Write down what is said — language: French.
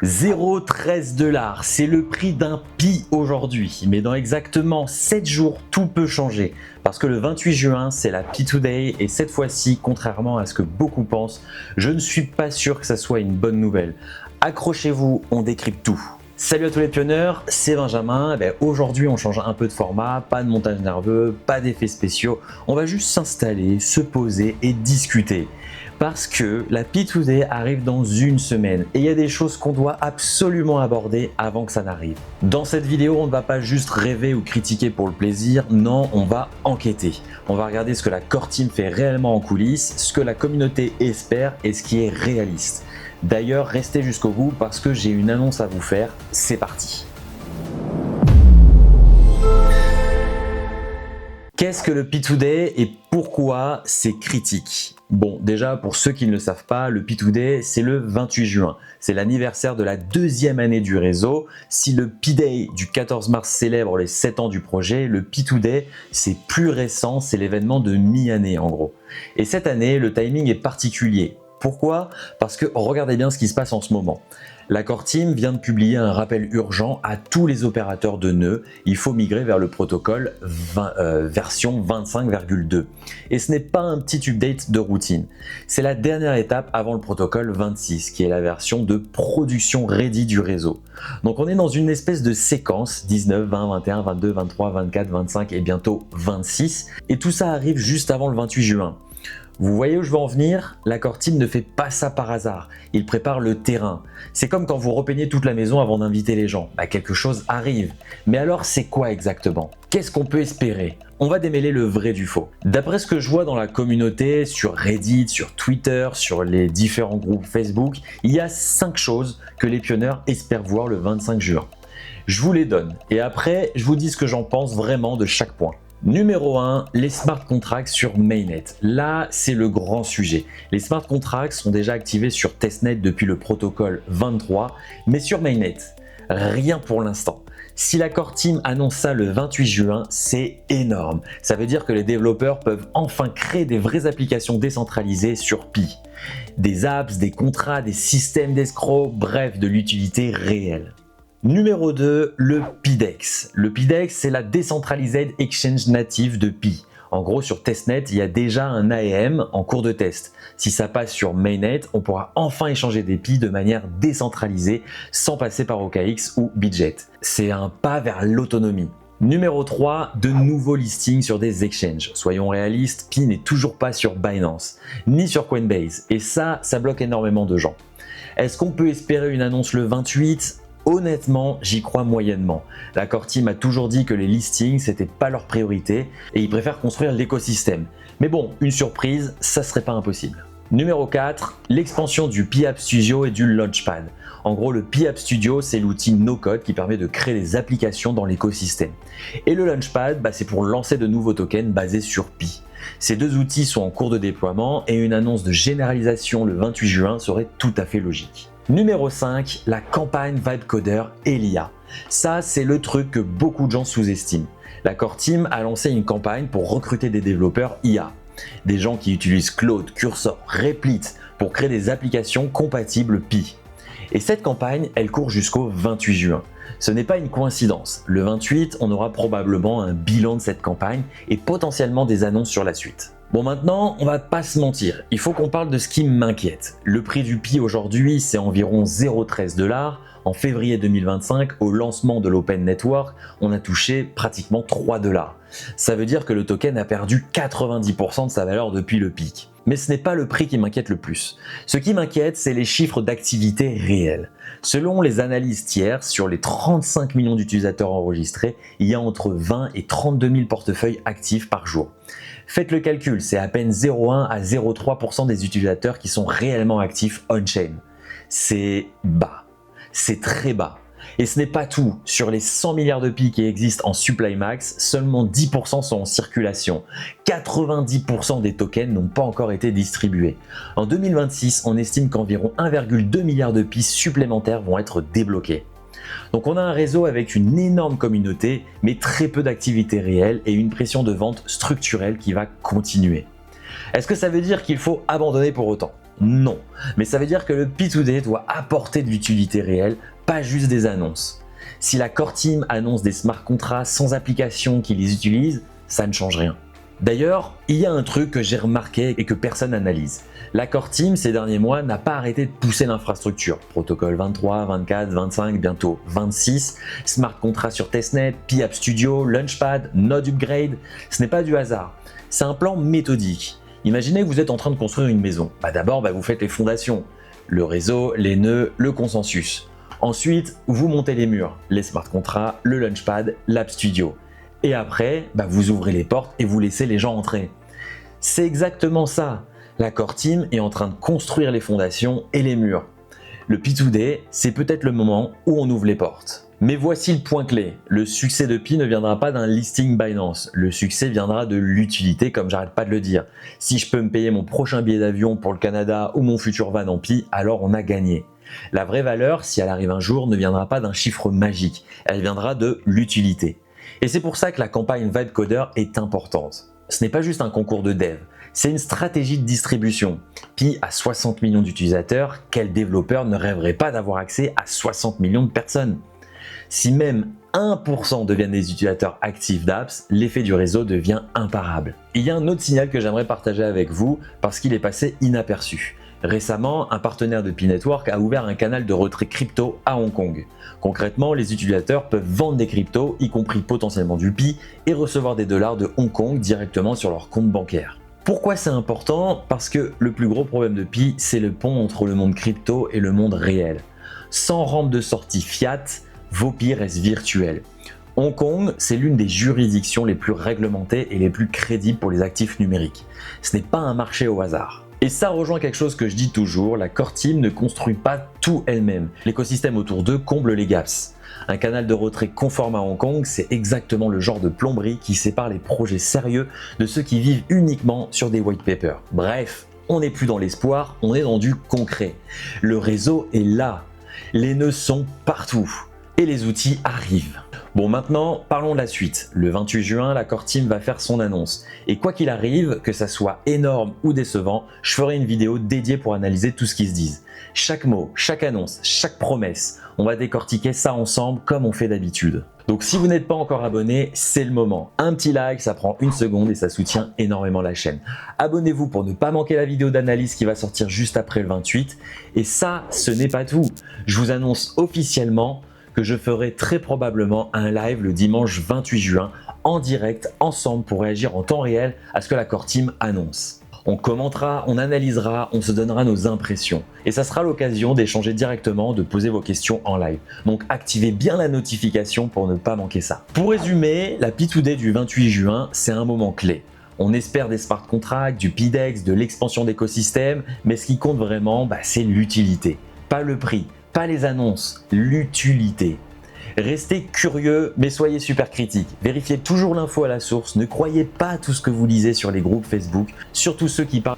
0,13 $, c'est le prix d'un Pi aujourd'hui, mais dans exactement 7 jours, tout peut changer. Parce que le 28 juin, c'est la Pi Today et cette fois-ci, contrairement à ce que beaucoup pensent, je ne suis pas sûr que ça soit une bonne nouvelle. Accrochez-vous, on décrypte tout. Salut à tous les pionniers, c'est Benjamin. Aujourd'hui, on change un peu de format, pas de montage nerveux, pas d'effets spéciaux. On va juste s'installer, se poser et discuter. Parce que la Pi Today arrive dans une semaine et il y a des choses qu'on doit absolument aborder avant que ça n'arrive. Dans cette vidéo, on ne va pas juste rêver ou critiquer pour le plaisir, non, on va enquêter. On va regarder ce que la core team fait réellement en coulisses, ce que la communauté espère et ce qui est réaliste. D'ailleurs, restez jusqu'au bout parce que j'ai une annonce à vous faire, c'est parti. Qu'est-ce que le Pi Today et pourquoi c'est critique? Bon, déjà pour ceux qui ne le savent pas, le Pi Today c'est le 28 juin. C'est l'anniversaire de la deuxième année du réseau. Si le Pi Day du 14 mars célèbre les 7 ans du projet, le Pi Today c'est plus récent, c'est l'événement de mi-année en gros. Et cette année, le timing est particulier. Pourquoi? Parce que regardez bien ce qui se passe en ce moment. La core team vient de publier un rappel urgent à tous les opérateurs de nœuds. Il faut migrer vers le protocole version 25,2. Et ce n'est pas un petit update de routine. C'est la dernière étape avant le protocole 26, qui est la version de production ready du réseau. Donc on est dans une espèce de séquence 19, 20, 21, 22, 23, 24, 25 et bientôt 26. Et tout ça arrive juste avant le 28 juin. Vous voyez où je veux en venir? La core team ne fait pas ça par hasard, il prépare le terrain. C'est comme quand vous repeignez toute la maison avant d'inviter les gens. Quelque chose arrive. Mais alors c'est quoi exactement? Qu'est-ce qu'on peut espérer? On va démêler le vrai du faux. D'après ce que je vois dans la communauté, sur Reddit, sur Twitter, sur les différents groupes Facebook, il y a 5 choses que les pionniers espèrent voir le 25 juin. Je vous les donne et après je vous dis ce que j'en pense vraiment de chaque point. Numéro 1, les smart contracts sur Mainnet. Là, c'est le grand sujet. Les smart contracts sont déjà activés sur testnet depuis le protocole 23, mais sur Mainnet, rien pour l'instant. Si la core team annonce ça le 28 juin, c'est énorme. Ça veut dire que les développeurs peuvent enfin créer des vraies applications décentralisées sur Pi. Des apps, des contrats, des systèmes d'escrocs, bref, de l'utilité réelle. Numéro 2, le PIDEX. Le PIDEX, c'est la Decentralized Exchange native de Pi. En gros, sur testnet, il y a déjà un AEM en cours de test. Si ça passe sur Mainnet, on pourra enfin échanger des Pi de manière décentralisée sans passer par OKX ou Bitget. C'est un pas vers l'autonomie. Numéro 3, de nouveaux listings sur des exchanges. Soyons réalistes, Pi n'est toujours pas sur Binance, ni sur Coinbase. Et ça bloque énormément de gens. Est-ce qu'on peut espérer une annonce le 28 ? Honnêtement, j'y crois moyennement. La core team a toujours dit que les listings, c'était pas leur priorité et ils préfèrent construire l'écosystème. Mais bon, une surprise, ça serait pas impossible. Numéro 4, l'expansion du Pi App Studio et du Launchpad. En gros, le Pi App Studio, c'est l'outil no-code qui permet de créer des applications dans l'écosystème. Et le Launchpad, c'est pour lancer de nouveaux tokens basés sur Pi. Ces deux outils sont en cours de déploiement et une annonce de généralisation le 28 juin serait tout à fait logique. Numéro 5, la campagne Vibecoder et l'IA. Ça, c'est le truc que beaucoup de gens sous-estiment. La core team a lancé une campagne pour recruter des développeurs IA. Des gens qui utilisent Claude, Cursor, Replit pour créer des applications compatibles Pi. Et cette campagne, elle court jusqu'au 28 juin. Ce n'est pas une coïncidence. Le 28, on aura probablement un bilan de cette campagne et potentiellement des annonces sur la suite. Bon, maintenant, on va pas se mentir, il faut qu'on parle de ce qui m'inquiète. Le prix du Pi aujourd'hui, c'est environ 0,13 $. En février 2025, au lancement de l'Open Network, on a touché pratiquement 3 $. Ça veut dire que le token a perdu 90% de sa valeur depuis le pic. Mais ce n'est pas le prix qui m'inquiète le plus. Ce qui m'inquiète, c'est les chiffres d'activité réels. Selon les analyses tierces, sur les 35 millions d'utilisateurs enregistrés, il y a entre 20 et 32 000 portefeuilles actifs par jour. Faites le calcul, c'est à peine 0,1 à 0,3% des utilisateurs qui sont réellement actifs on-chain. C'est bas, c'est très bas. Et ce n'est pas tout, sur les 100 milliards de Pi qui existent en supply max, seulement 10% sont en circulation. 90% des tokens n'ont pas encore été distribués. En 2026, on estime qu'environ 1,2 milliard de Pi supplémentaires vont être débloqués. Donc on a un réseau avec une énorme communauté, mais très peu d'activité réelle et une pression de vente structurelle qui va continuer. Est-ce que ça veut dire qu'il faut abandonner pour autant ? Non. Mais ça veut dire que le P2D doit apporter de l'utilité réelle, pas juste des annonces. Si la core team annonce des smart contracts sans application qui les utilisent, ça ne change rien. D'ailleurs, il y a un truc que j'ai remarqué et que personne n'analyse. La core team ces derniers mois n'a pas arrêté de pousser l'infrastructure. Protocole 23, 24, 25, bientôt 26, smart contracts sur testnet, Pi App Studio, Launchpad, Node Upgrade. Ce n'est pas du hasard. C'est un plan méthodique. Imaginez que vous êtes en train de construire une maison. D'abord, vous faites les fondations, le réseau, les nœuds, le consensus. Ensuite, vous montez les murs, les smart contracts, le Launchpad, l'App Studio. Et après, vous ouvrez les portes et vous laissez les gens entrer. C'est exactement ça. La core team est en train de construire les fondations et les murs. Le P2D, c'est peut-être le moment où on ouvre les portes. Mais voici le point clé. Le succès de Pi ne viendra pas d'un listing Binance. Le succès viendra de l'utilité, comme j'arrête pas de le dire. Si je peux me payer mon prochain billet d'avion pour le Canada ou mon futur van en Pi, alors on a gagné. La vraie valeur, si elle arrive un jour, ne viendra pas d'un chiffre magique. Elle viendra de l'utilité. Et c'est pour ça que la campagne Vibe Coder est importante. Ce n'est pas juste un concours de dev, c'est une stratégie de distribution. Pi a 60 millions d'utilisateurs, quel développeur ne rêverait pas d'avoir accès à 60 millions de personnes? Si même 1% deviennent des utilisateurs actifs d'apps, l'effet du réseau devient imparable. Il y a un autre signal que j'aimerais partager avec vous parce qu'il est passé inaperçu. Récemment, un partenaire de Pi Network a ouvert un canal de retrait crypto à Hong Kong. Concrètement, les utilisateurs peuvent vendre des cryptos, y compris potentiellement du Pi, et recevoir des dollars de Hong Kong directement sur leur compte bancaire. Pourquoi c'est important? Parce que le plus gros problème de Pi, c'est le pont entre le monde crypto et le monde réel. Sans rampe de sortie fiat, vos Pi restent virtuels. Hong Kong, c'est l'une des juridictions les plus réglementées et les plus crédibles pour les actifs numériques. Ce n'est pas un marché au hasard. Et ça rejoint quelque chose que je dis toujours, la core team ne construit pas tout elle-même. L'écosystème autour d'eux comble les gaps. Un canal de retrait conforme à Hong Kong, c'est exactement le genre de plomberie qui sépare les projets sérieux de ceux qui vivent uniquement sur des white papers. Bref, on n'est plus dans l'espoir, on est dans du concret. Le réseau est là, les nœuds sont partout et les outils arrivent. Bon, maintenant, parlons de la suite. Le 28 juin, la core team va faire son annonce. Et quoi qu'il arrive, que ça soit énorme ou décevant, je ferai une vidéo dédiée pour analyser tout ce qui se dit. Chaque mot, chaque annonce, chaque promesse, on va décortiquer ça ensemble comme on fait d'habitude. Donc si vous n'êtes pas encore abonné, c'est le moment. Un petit like, ça prend une seconde et ça soutient énormément la chaîne. Abonnez-vous pour ne pas manquer la vidéo d'analyse qui va sortir juste après le 28. Et ça, ce n'est pas tout. Je vous annonce officiellement que je ferai très probablement un live le dimanche 28 juin en direct ensemble pour réagir en temps réel à ce que la core team annonce. On commentera, on analysera, on se donnera nos impressions. Et ça sera l'occasion d'échanger directement, de poser vos questions en live. Donc activez bien la notification pour ne pas manquer ça. Pour résumer, la P2D du 28 juin, c'est un moment clé. On espère des smart contracts, du PDEX, de l'expansion d'écosystème, mais ce qui compte vraiment, c'est l'utilité, pas le prix. Pas les annonces, l'utilité. Restez curieux, mais soyez super critiques. Vérifiez toujours l'info à la source. Ne croyez pas tout ce que vous lisez sur les groupes Facebook, surtout ceux qui parlent